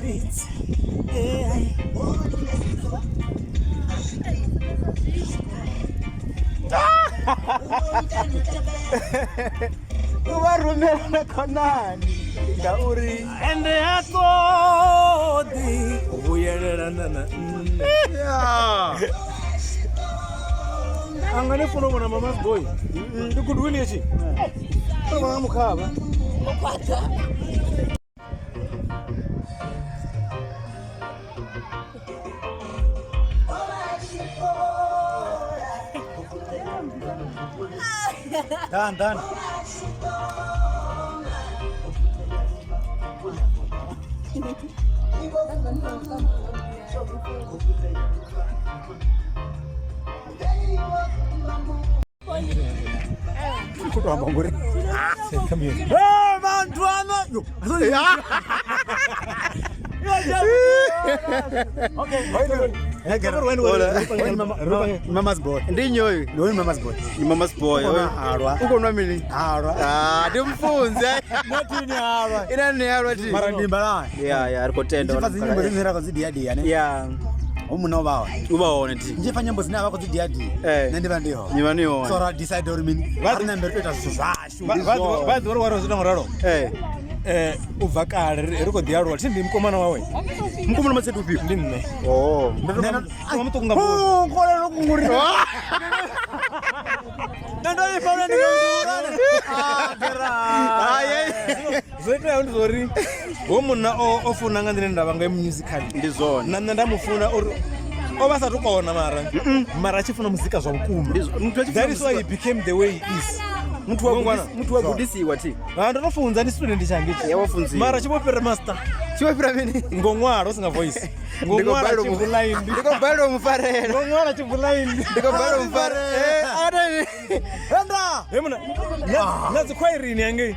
beats. Yeah. Uwarumela konani dauri ende akodi uyelelana na yeah angane funo mona mama's boy ndikudwini echi mama mukaba okwata Dan. Kutoa mbongore. Come here. Hey, man, tuana. Okay. Mama's boy. Ndinyo huyu. Mama's boy. Ni mama's boy. Harwa. Uko nwamini? Harwa. Ndimfunze. Nati ni harwa. Ina ni harwa ti. Mara ndimbala. Yeah, ariko tendo. Ndifazi nyimbo zimera kozidi hadi yani. Yeah. Umuno bawa. Ubaone ti. Nje nyimbo zina bako zidi hadi. Nende bandiho. Nyimaniho. So ra decide or mean. What number peta sashu. Bad waro zina ngoraro. Uvakare riko diaro tindi mkomana wawe. Mkomana matsetu upi? Ndinne. Oh. Ndino mutokunga bo. Ngora lokungurira. Nando ifana ndingurana. Aye. Zeta undizori. Womuna ofuna ngandine ndaba ngai musical ndizona. Nana ndamufuna obasa tukona mara chifuna muzika zwa mkuma. That is why he became the way he is. Mtu wagudisiwa ti. Ndonofunza ndi student changichi. Yawafunzi. Mara chipopera master. Chipopera mini ngongwaro singa voice. Ngongwaro chibulaindi. Ndiko balo mufarera. Ngongwaro chibulaindi. Ndiko balo mufarera. Adani. Enda. Yemuna. Nazi khwairini yange.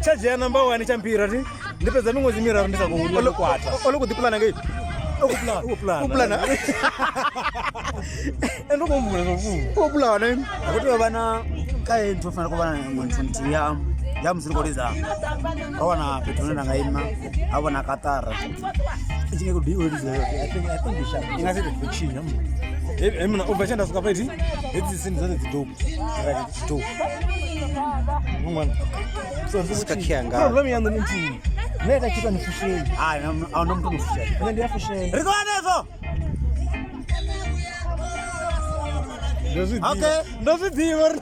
Charge ya number 1 champira ti. Ndipeza mingozi mira ndisa kuhulula kwata. Olokudipulana ngai. Ukuplana. Endoko mbule zofu. Ukuplana. Akuti bana kai ntofana kubana muntu ya muzikoliza awana petona ngaima awana katara ichike kudiweliza I think we shall ingase fiction emna ovachanda suka paiti ezi sini zote zidogo right zidogo mwana so sikakianga problem yangu ni nti nenda kitu ni fusheni ndo mtu fusheni nenda fusheni rikonezo Ndozi diworo.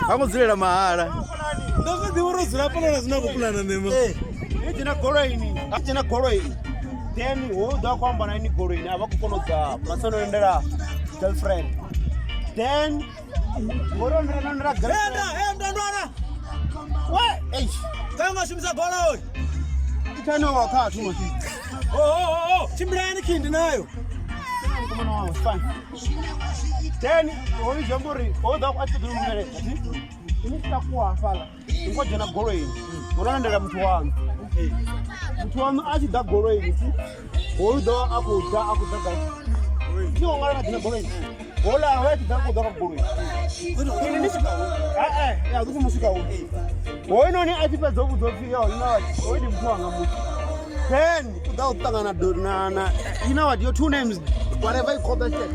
Vamos zilera mahara. Ndozi diworo zilapana zina kupulana nema. Itina goroini. Atina goroini. Then woda kwamba na ini goroini abakukonoza. Masono endera girlfriend. Then goro ndera girlfriend. Ndandwana. We, kanga shimiza goro oi. Itano wakati moti. Oh. Chimbrani kindi nayo. Come on, it's fine. Then, only Jambori, all that what to do minute. You need to go fala. You got to go in. Go on the Mtuan. Mtuan, as that go in. All the aku da. You are not going. All I wait to go in. Yeah, this is musical. Why not? I think that's over the field. No, already Mtuan. Then, without Tangana Donana, you know what? Your two names, whatever you call that shit.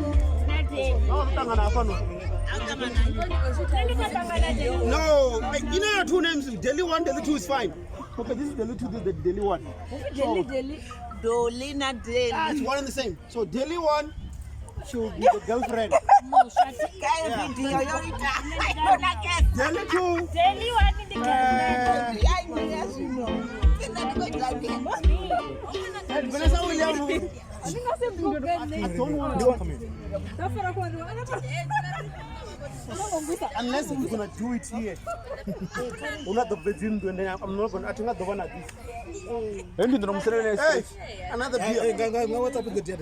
No, you know your two names, Delhi 1, Delhi 2 is fine. Okay, this is Delhi 2, this is the Delhi 1. Delhi. Dolina Delhi. It's one and the same. So Delhi 1 should be the girlfriend. No, yeah. Delhi 2. Delhi 1 in the girlfriend. Unless we're gonna do it here. We're not the virgin, and I'm not gonna. I think not the one at this. Hey, another beer. What's up with the dead?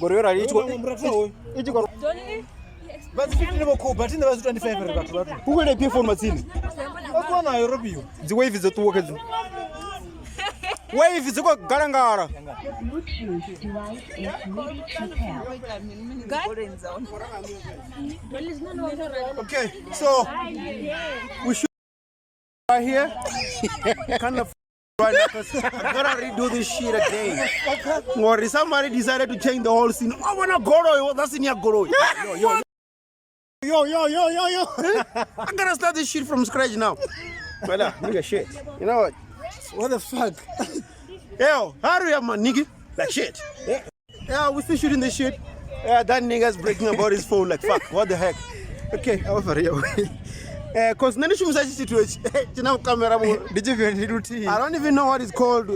Gorilla, each one. But if you never call, but in the 25, who will I pay for Martin? What one I rob you? The wave is at work. Wave is a garangara. Okay, so we should right here. Kind of right now, 'cause I gotta redo this shit again. Or somebody decided to change the whole scene. I wanna go. That's in your go. Yo. I gotta start this shit from scratch now. But nigga, shit. You know what? What the fuck? Yo, hurry up, man, nigga. Like shit. Yeah, we still shooting this shit. Yeah, that nigga's breaking about his phone. Like fuck. What the heck? Okay, over here. Cause nani shumisa situation. Tina camera. Did you even I don't even know what it's called.